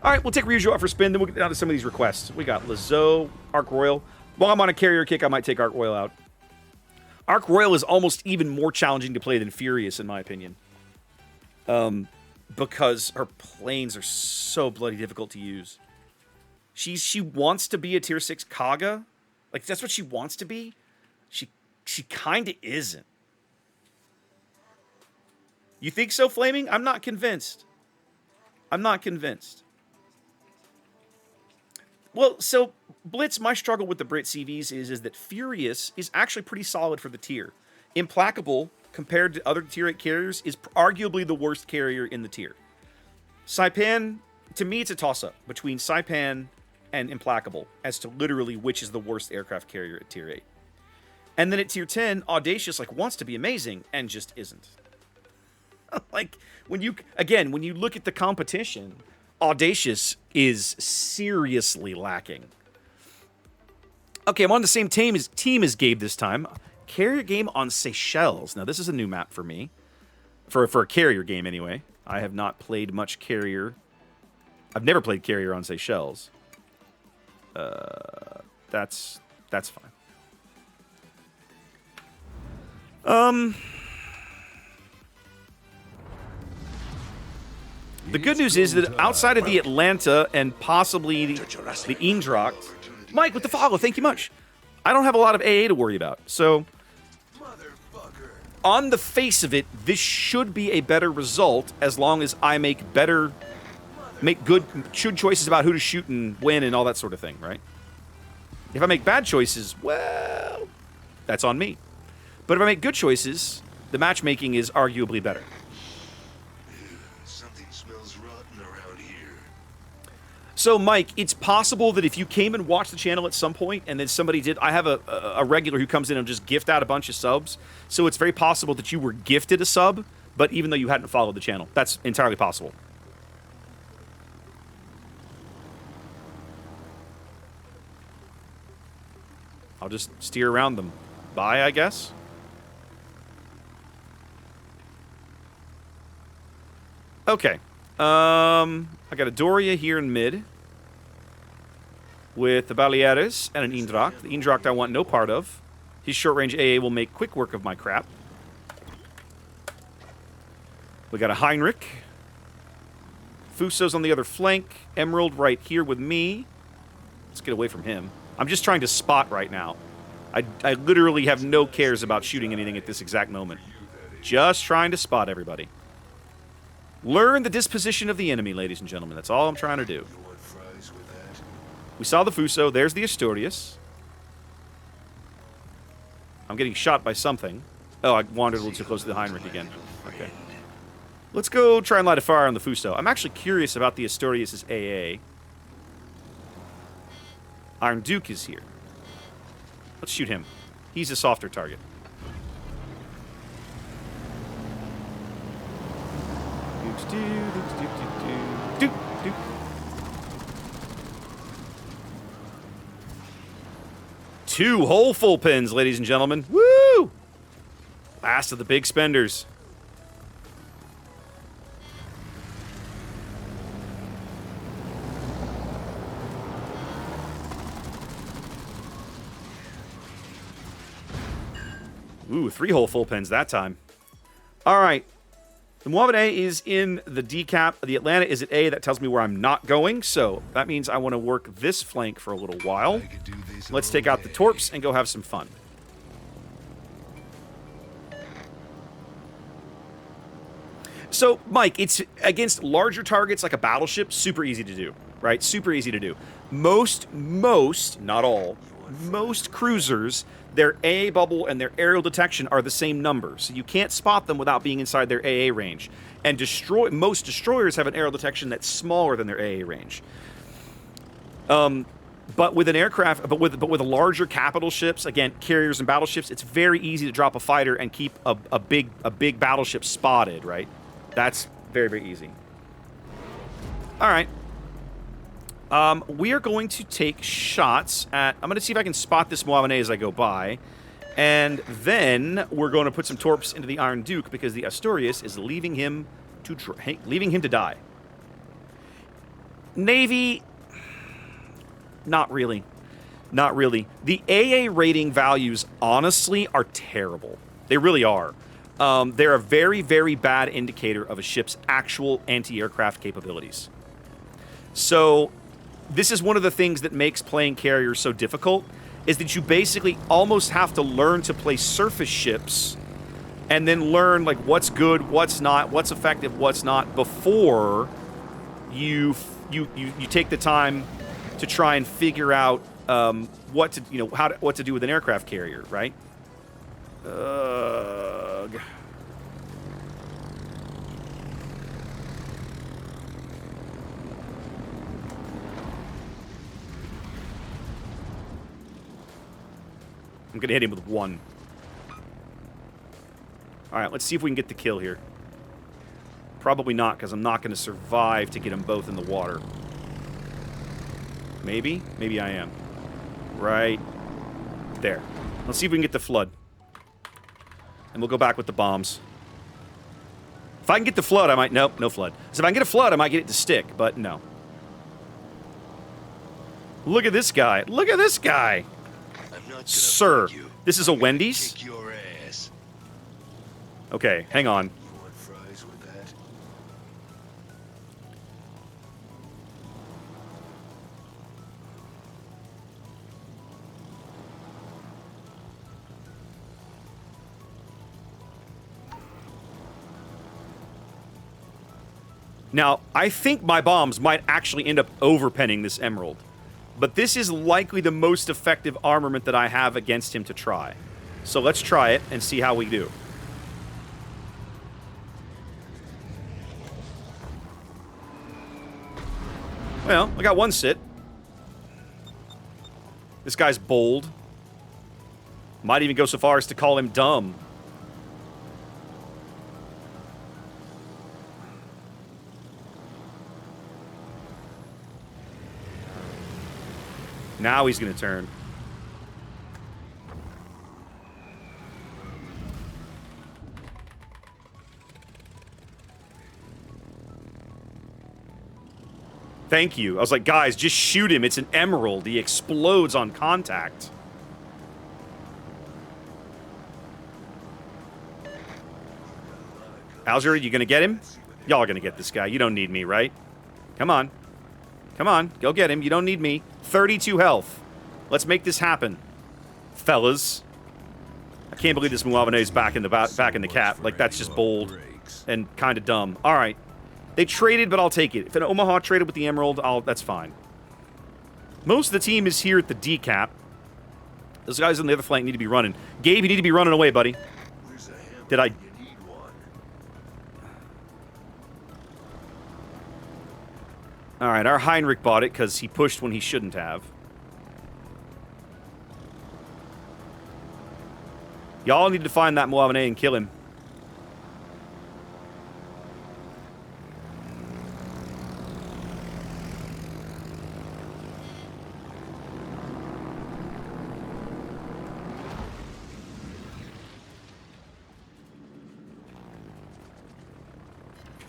All right, we'll take Ryujo out for spin, then we'll get down to some of these requests. We got Lazo, Arc Royal. While I'm on a carrier kick, I might take Arc Royal out. Arc Royal is almost even more challenging to play than Furious, in my opinion. Because her planes are so bloody difficult to use. She wants to be a tier 6 Kaga. Like, that's what she wants to be. She kind of isn't. You think so, Flaming? I'm not convinced. I'm not convinced. Well, so, Blitz, my struggle with the Brit CVs is that Furious is actually pretty solid for the tier. Implacable, compared to other tier 8 carriers, is arguably the worst carrier in the tier. Saipan, to me, it's a toss-up between Saipan and Implacable as to literally which is the worst aircraft carrier at tier 8. And then at tier 10, Audacious wants to be amazing and just isn't. Like, when you look at the competition, Audacious is seriously lacking. Okay, I'm on the same team as Gabe this time. Carrier game on Seychelles. Now, this is a new map for me. For a carrier game, anyway. I have not played much carrier. I've never played carrier on Seychelles. That's fine. The good news is that outside of the Atlanta and possibly the Eendrocht, Mike with the follow, thank you much. I don't have a lot of AA to worry about. So, on the face of it, this should be a better result as long as I make good choices about who to shoot and when and all that sort of thing, right? If I make bad choices, well, that's on me. But if I make good choices, the matchmaking is arguably better. Something smells rotten around here. So, Mike, it's possible that if you came and watched the channel at some point and then somebody did... I have a regular who comes in and just gift out a bunch of subs. So it's very possible that you were gifted a sub, but even though you hadn't followed the channel. That's entirely possible. I'll just steer around them. Bye, I guess. Okay. I got a Doria here in mid. With the Baleares and an Eendrocht. The Eendrocht I want no part of. His short-range AA will make quick work of my crap. We got a Heinrich. Fuso's on the other flank. Emerald right here with me. Let's get away from him. I'm just trying to spot right now. I literally have no cares about shooting anything at this exact moment. Just trying to spot everybody. Learn the disposition of the enemy, ladies and gentlemen. That's all I'm trying to do. We saw the Fuso. There's the Asturias. I'm getting shot by something. Oh, I wandered a little too close to the Heinrich again. Okay. Let's go try and light a fire on the Fuso. I'm actually curious about the Asturias' AA. Iron Duke is here. Let's shoot him. He's a softer target. Two whole full pins, ladies and gentlemen. Woo! Last of the big spenders. Ooh, 3 whole full pins that time. All right. The Moabit A is in the decap. The Atlanta is at A. That tells me where I'm not going. So that means I want to work this flank for a little while. Let's take out the Torps and go have some fun. So, Mike, it's against larger targets like a battleship, super easy to do, right? Super easy to do. Most, not all, most cruisers, their AA bubble and their aerial detection are the same number, so you can't spot them without being inside their AA range. And most destroyers have an aerial detection that's smaller than their AA range. But with an aircraft, but with larger capital ships, again, carriers and battleships, it's very easy to drop a fighter and keep a big battleship spotted, right? That's very, very easy. All right. We are going to take shots at... I'm going to see if I can spot this Moabit as I go by. And then we're going to put some torps into the Iron Duke because the Asturias is leaving him to die. Navy, not really. Not really. The AA rating values, honestly, are terrible. They really are. They're a very, very bad indicator of a ship's actual anti-aircraft capabilities. So, this is one of the things that makes playing carriers so difficult, is that you basically almost have to learn to play surface ships and then learn like what's good, what's not, what's effective, what's not, before you take the time to try and figure out what to do with an aircraft carrier, right? Ugh. I'm gonna hit him with one. Alright, let's see if we can get the kill here. Probably not, because I'm not going to survive to get them both in the water. Maybe? Maybe I am. Right there. Let's see if we can get the flood. And we'll go back with the bombs. If I can get the flood, I might... Nope, no flood. So if I can get a flood, I might get it to stick, but no. Look at this guy. Look at this guy. Sir, this is a Wendy's? Kick your ass. Okay, hang on. You want fries with that? Now, I think my bombs might actually end up overpenning this emerald. But this is likely the most effective armament that I have against him to try. So let's try it and see how we do. Well, I got one sit. This guy's bold. Might even go so far as to call him dumb. Now he's going to turn. Thank you. I was like, guys, just shoot him. It's an emerald. He explodes on contact. Hauser, you going to get him? Y'all are going to get this guy. You don't need me, right? Come on. Come on. Go get him. You don't need me. 32 health. Let's make this happen, fellas. I can't believe this Muawane's back in the cap. Like, that's just bold and kind of dumb. All right. They traded, but I'll take it. If an Omaha traded with the Emerald, that's fine. Most of the team is here at the decap. Those guys on the other flank need to be running. Gabe, you need to be running away, buddy. Did I... Alright, our Heinrich bought it because he pushed when he shouldn't have. Y'all need to find that Muawane and kill him.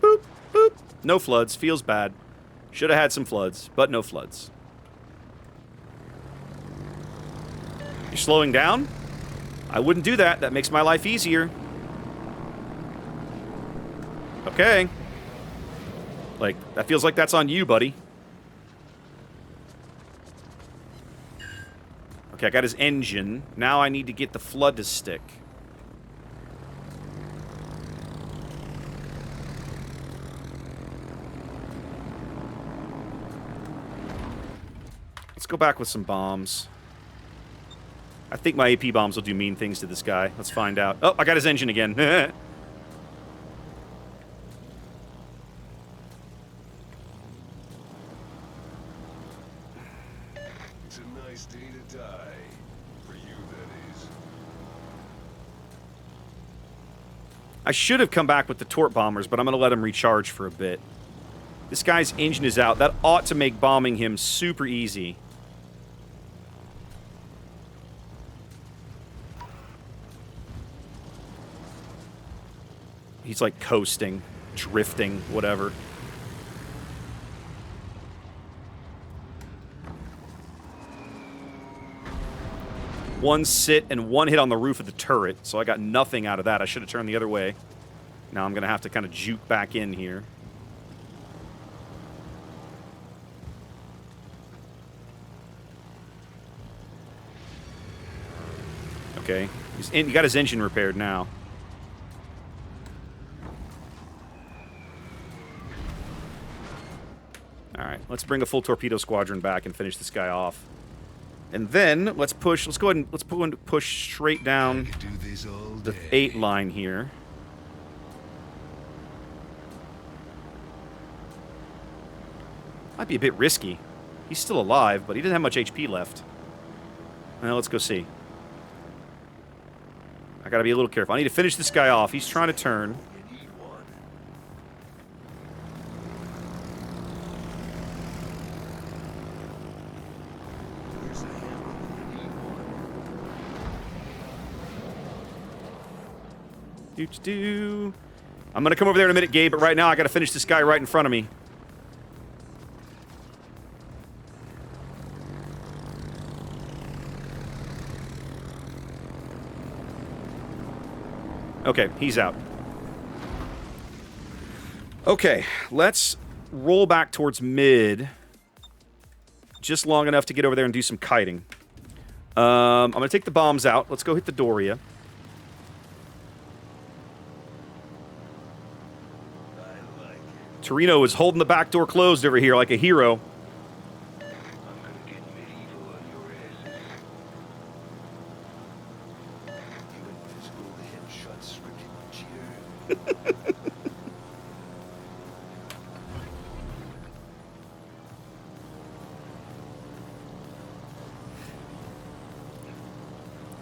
Boop, boop. No floods. Feels bad. Should have had some floods, but no floods. You're slowing down? I wouldn't do that. That makes my life easier. Okay. Like, that feels like that's on you, buddy. Okay, I got his engine. Now I need to get the flood to stick. Let's go back with some bombs. I think my AP bombs will do mean things to this guy. Let's find out. Oh, I got his engine again. It's a nice day to die. For you, that is. I should have come back with the torp bombers, but I'm going to let him recharge for a bit. This guy's engine is out. That ought to make bombing him super easy. He's like coasting, drifting, whatever. 1 sit and 1 hit on the roof of the turret, so I got nothing out of that. I should have turned the other way. Now I'm going to have to kind of juke back in here. Okay. He got his engine repaired now. Alright, let's bring a full torpedo squadron back and finish this guy off. And then, let's push, let's go ahead and push straight down the 8 line here. Might be a bit risky. He's still alive, but he doesn't have much HP left. Now, let's go see. I gotta be a little careful. I need to finish this guy off. He's trying to turn. I'm gonna come over there in a minute, Gabe, but right now I gotta finish this guy right in front of me. Okay, he's out. Okay, let's roll back towards mid. Just long enough to get over there and do some kiting. I'm gonna take the bombs out. Let's go hit the Doria. Torino is holding the back door closed over here like a hero.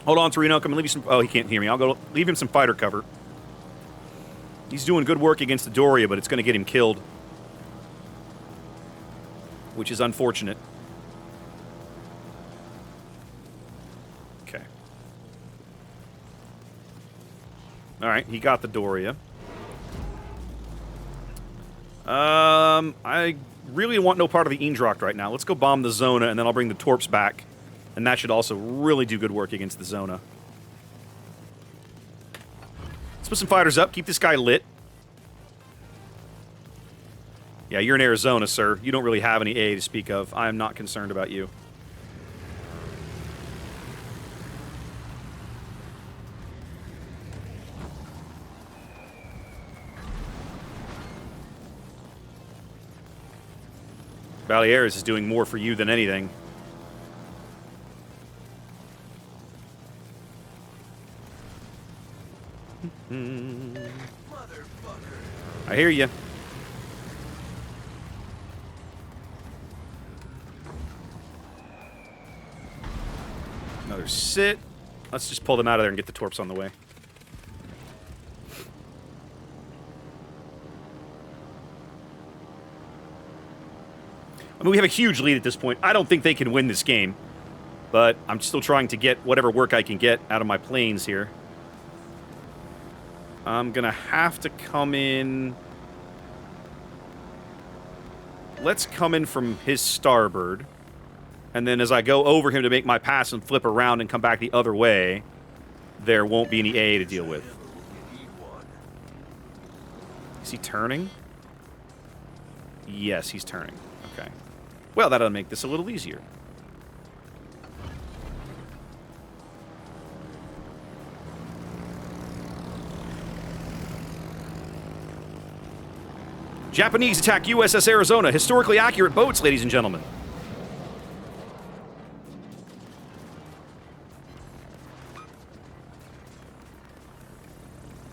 Hold on, Torino. Come and leave you some... Oh, he can't hear me. I'll go leave him some fighter cover. He's doing good work against the Doria, but it's going to get him killed. Which is unfortunate. Okay. Alright, he got the Doria. I really want no part of the Eendrocht right now. Let's go bomb the Zona, and then I'll bring the Torps back. And that should also really do good work against the Zona. Let's put some fighters up. Keep this guy lit. Yeah, you're in Arizona, sir. You don't really have any A to speak of. I am not concerned about you. Baleares is doing more for you than anything. I hear you. Another sit. Let's just pull them out of there and get the Torps on the way. I mean, we have a huge lead at this point. I don't think they can win this game. But I'm still trying to get whatever work I can get out of my planes here. I'm going to have to come in... Let's come in from his starboard. And then as I go over him to make my pass and flip around and come back the other way, there won't be any A to deal with. Is he turning? Yes, he's turning. Okay. Well, that'll make this a little easier. Japanese attack USS Arizona. Historically accurate boats, ladies and gentlemen.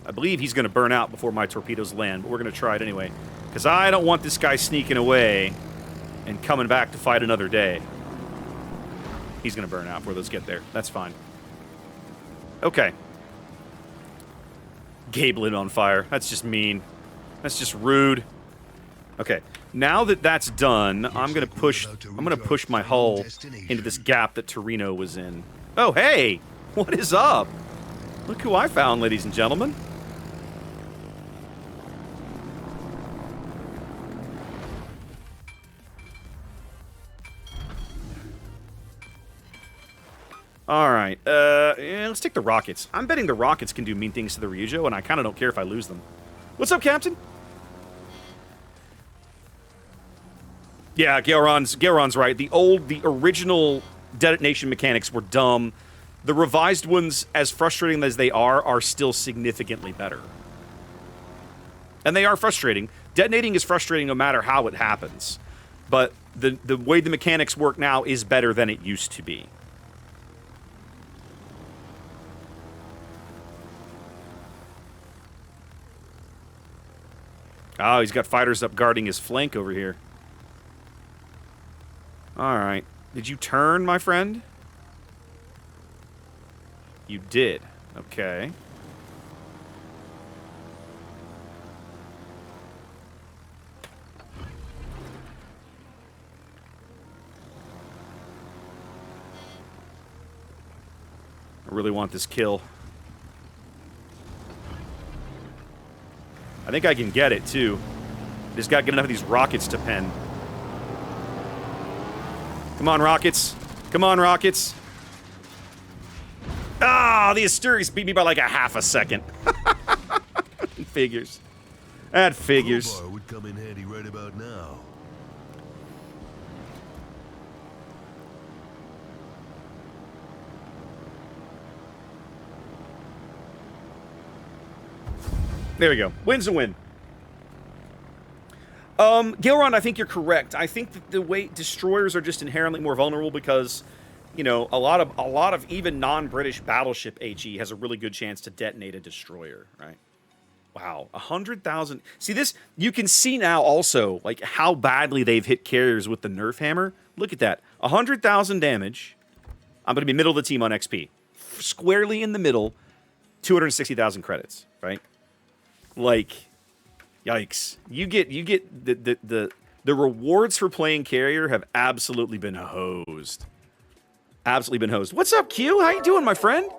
I believe he's going to burn out before my torpedoes land, but we're going to try it anyway. Because I don't want this guy sneaking away and coming back to fight another day. He's going to burn out before those get there. That's fine. Okay. Gabe lit on fire. That's just mean. That's just rude. Okay. Now that that's done, I'm going to push my hull into this gap that Torino was in. Oh, hey! What is up? Look who I found, ladies and gentlemen. All right. Yeah, let's take the rockets. I'm betting the rockets can do mean things to the Ryujo, and I kind of don't care if I lose them. What's up, Captain? Yeah, Galeron's right. The original detonation mechanics were dumb. The revised ones, as frustrating as they are still significantly better. And they are frustrating. Detonating is frustrating no matter how it happens. But the way the mechanics work now is better than it used to be. Oh, he's got fighters up guarding his flank over here. Alright. Did you turn, my friend? You did. Okay. I really want this kill. I think I can get it, too. Just got to get enough of these rockets to pen. Come on, rockets. Come on, rockets. Ah, the Asturias beat me by like a half a second. Figures. That figures. Crowbar would come in handy right about now. There we go. Win's a win. Gilron, I think you're correct. I think that the way destroyers are just inherently more vulnerable because, you know, a lot of even non-British battleship HE has a really good chance to detonate a destroyer, right? Wow, 100,000. See this? You can see now also like how badly they've hit carriers with the Nerf hammer. Look at that, 100,000 damage. I'm going to be middle of the team on XP, squarely in the middle. 260,000 credits, right? Like, yikes! You get the rewards for playing carrier have absolutely been hosed. Absolutely been hosed. What's up, Q? How you doing, my friend?